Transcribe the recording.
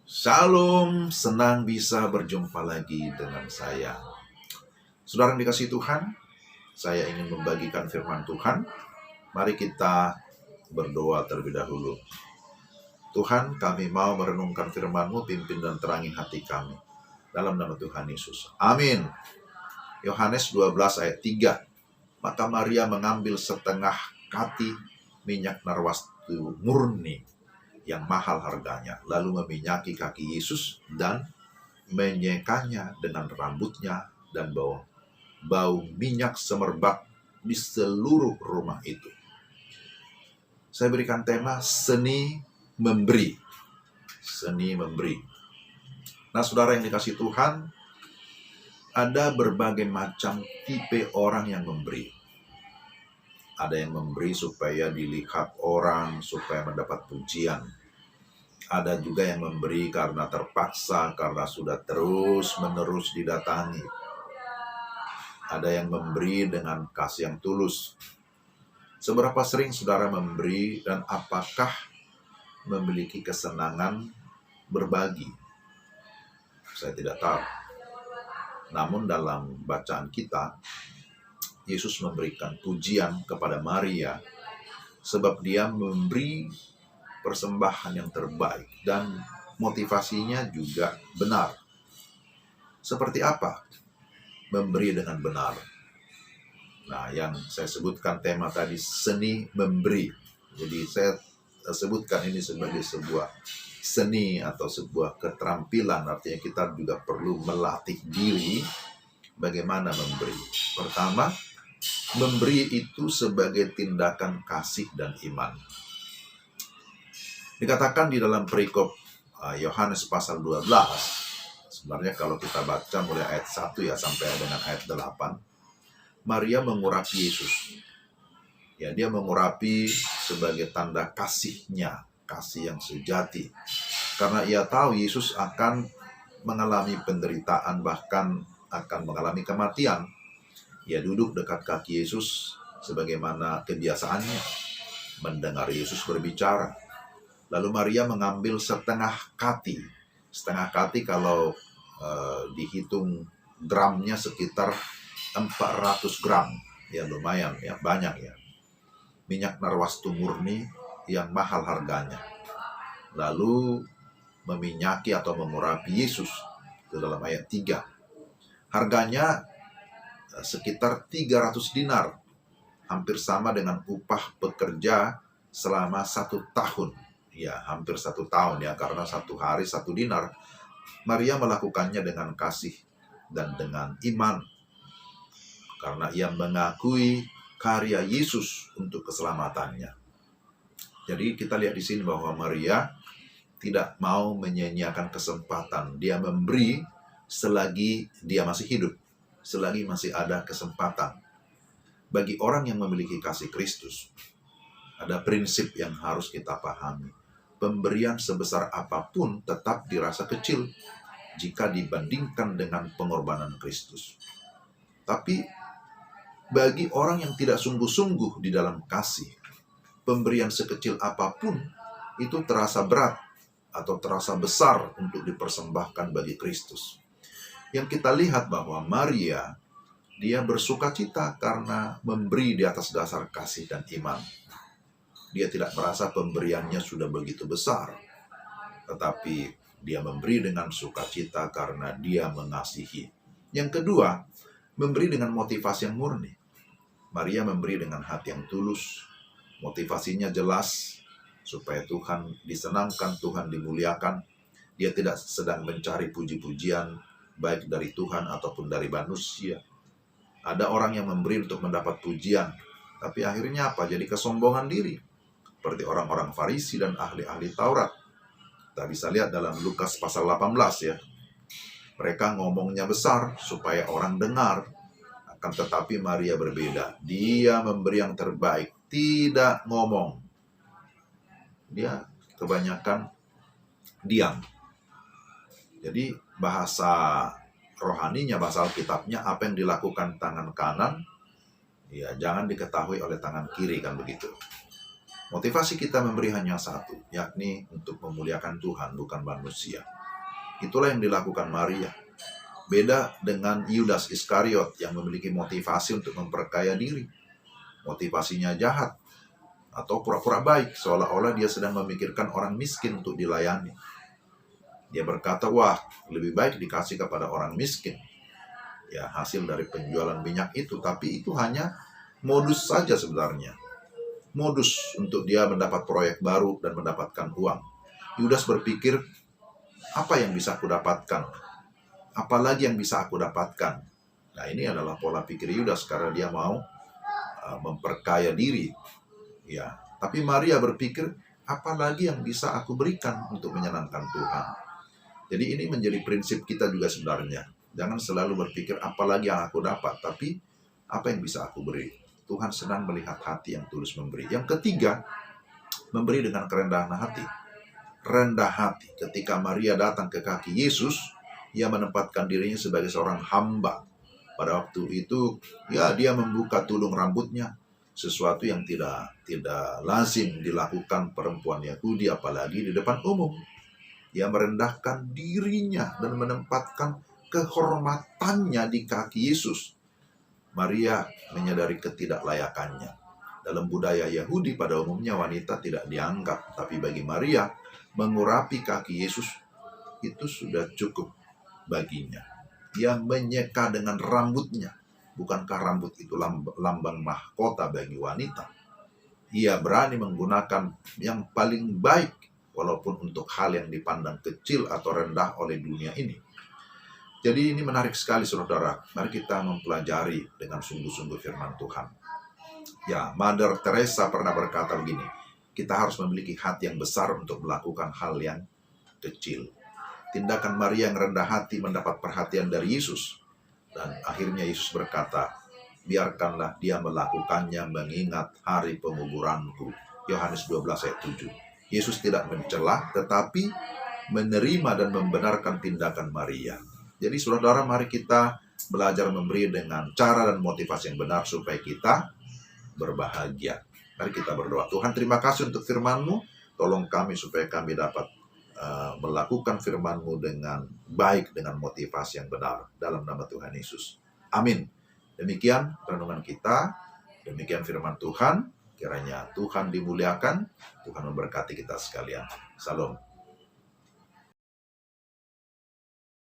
Shalom, senang bisa berjumpa lagi dengan saya. Saudara yang dikasihi Tuhan, saya ingin membagikan firman Tuhan. Mari kita berdoa terlebih dahulu. Tuhan, kami mau merenungkan firman-Mu, pimpin dan terangi hati kami. Dalam nama Tuhan Yesus. Amin. Yohanes 12 ayat 3. Maka Maria mengambil setengah kati minyak narwastu murni yang mahal harganya, lalu meminyaki kaki Yesus dan menyekanya dengan rambutnya, dan bau minyak semerbak di seluruh rumah itu. Saya berikan tema seni memberi. Seni memberi. Nah, saudara yang dikasihi Tuhan, ada berbagai macam tipe orang yang memberi. Ada yang memberi supaya dilihat orang, supaya mendapat pujian. Ada juga yang memberi karena terpaksa, karena sudah terus-menerus didatangi. Ada yang memberi dengan kasih yang tulus. Seberapa sering saudara memberi dan apakah memiliki kesenangan berbagi? Saya tidak tahu. Namun dalam bacaan kita, Yesus memberikan pujian kepada Maria sebab dia memberi persembahan yang terbaik dan motivasinya juga benar. Seperti apa memberi dengan benar? Nah, yang saya sebutkan tema tadi seni memberi. Jadi saya sebutkan ini sebagai sebuah seni atau sebuah keterampilan, artinya kita juga perlu melatih diri bagaimana memberi. Pertama, memberi itu sebagai tindakan kasih dan iman. Dikatakan di dalam perikop Yohanes pasal 12, sebenarnya kalau kita baca mulai ayat 1 ya sampai dengan ayat 8, Maria mengurapi Yesus. Ya, dia mengurapi sebagai tanda kasihnya, kasih yang sejati. Karena ia tahu Yesus akan mengalami penderitaan, bahkan akan mengalami kematian. Ia duduk dekat kaki Yesus sebagaimana kebiasaannya, mendengar Yesus berbicara. Lalu Maria mengambil setengah kati. Setengah kati kalau dihitung gramnya sekitar 400 gram. Ya lumayan, ya banyak ya. Minyak narwastu murni yang mahal harganya. Lalu meminyaki atau mengurapi Yesus. Itu dalam ayat 3. Harganya sekitar 300 dinar, hampir sama dengan upah pekerja selama 1 tahun. Ya, hampir 1 tahun ya, karena 1 hari 1 dinar. Maria melakukannya dengan kasih dan dengan iman, karena ia mengakui karya Yesus untuk keselamatannya. Jadi kita lihat di sini bahwa Maria tidak mau menyia-nyiakan kesempatan. Dia memberi selagi dia masih hidup, selagi masih ada kesempatan. Bagi orang yang memiliki kasih Kristus, ada prinsip yang harus kita pahami. Pemberian sebesar apapun tetap dirasa kecil jika dibandingkan dengan pengorbanan Kristus. Tapi bagi orang yang tidak sungguh-sungguh di dalam kasih, pemberian sekecil apapun itu terasa berat atau terasa besar untuk dipersembahkan bagi Kristus. Yang kita lihat bahwa Maria, dia bersukacita karena memberi di atas dasar kasih dan iman. Dia tidak merasa pemberiannya sudah begitu besar, tetapi dia memberi dengan sukacita karena dia mengasihi. Yang kedua, memberi dengan motivasi yang murni. Maria memberi dengan hati yang tulus. Motivasinya jelas, supaya Tuhan disenangkan, Tuhan dimuliakan. Dia tidak sedang mencari puji-pujian, baik dari Tuhan ataupun dari manusia. Ada orang yang memberi untuk mendapat pujian, tapi akhirnya apa? Jadi kesombongan diri. Seperti orang-orang Farisi dan ahli-ahli Taurat. Kita bisa lihat dalam Lukas pasal 18 ya. Mereka ngomongnya besar supaya orang dengar. Akan tetapi Maria berbeda. Dia memberi yang terbaik, tidak ngomong. Dia kebanyakan diam. Jadi bahasa rohaninya, bahasa Alkitabnya, apa yang dilakukan tangan kanan, ya jangan diketahui oleh tangan kiri, kan begitu. Motivasi kita memberi hanya satu, yakni untuk memuliakan Tuhan, bukan manusia. Itulah yang dilakukan Maria. Beda dengan Yudas Iskariot yang memiliki motivasi untuk memperkaya diri. Motivasinya jahat atau pura-pura baik, seolah-olah dia sedang memikirkan orang miskin untuk dilayani. Dia berkata, wah, lebih baik dikasih kepada orang miskin. Ya, hasil dari penjualan minyak itu, tapi itu hanya modus saja sebenarnya. Modus untuk dia mendapat proyek baru dan mendapatkan uang. Yudas berpikir, apa yang bisa aku dapatkan? Apalagi yang bisa aku dapatkan? Nah, ini adalah pola pikir Yudas karena dia mau memperkaya diri. Ya, tapi Maria berpikir, apalagi yang bisa aku berikan untuk menyenangkan Tuhan? Jadi ini menjadi prinsip kita juga sebenarnya. Jangan selalu berpikir, apalagi yang aku dapat, tapi apa yang bisa aku beri? Tuhan sedang melihat hati yang tulus memberi. Yang ketiga, memberi dengan kerendahan hati. Rendah hati. Ketika Maria datang ke kaki Yesus, ia menempatkan dirinya sebagai seorang hamba. Pada waktu itu, ya dia membuka tulung rambutnya, sesuatu yang tidak lazim dilakukan perempuan Yahudi, apalagi di depan umum. Ia merendahkan dirinya dan menempatkan kehormatannya di kaki Yesus. Maria menyadari ketidaklayakannya. Dalam budaya Yahudi pada umumnya wanita tidak dianggap, tapi bagi Maria mengurapi kaki Yesus itu sudah cukup baginya. Ia menyeka dengan rambutnya. Bukankah rambut itu lambang mahkota bagi wanita? Ia berani menggunakan yang paling baik, walaupun untuk hal yang dipandang kecil atau rendah oleh dunia ini. Jadi ini menarik sekali saudara. Mari kita mempelajari dengan sungguh-sungguh firman Tuhan. Ya, Mother Teresa pernah berkata begini, kita harus memiliki hati yang besar untuk melakukan hal yang kecil. Tindakan Maria yang rendah hati mendapat perhatian dari Yesus. Dan akhirnya Yesus berkata, biarkanlah dia melakukannya mengingat hari penguburanku. Yohanes 12 ayat 7. Yesus tidak mencela, tetapi menerima dan membenarkan tindakan Maria. Jadi saudara, mari kita belajar memberi dengan cara dan motivasi yang benar supaya kita berbahagia. Mari kita berdoa. Tuhan, terima kasih untuk firman-Mu. Tolong kami supaya kami dapat melakukan firman-Mu dengan baik, dengan motivasi yang benar. Dalam nama Tuhan Yesus. Amin. Demikian renungan kita. Demikian firman Tuhan. Kiranya Tuhan dimuliakan. Tuhan memberkati kita sekalian. Salam.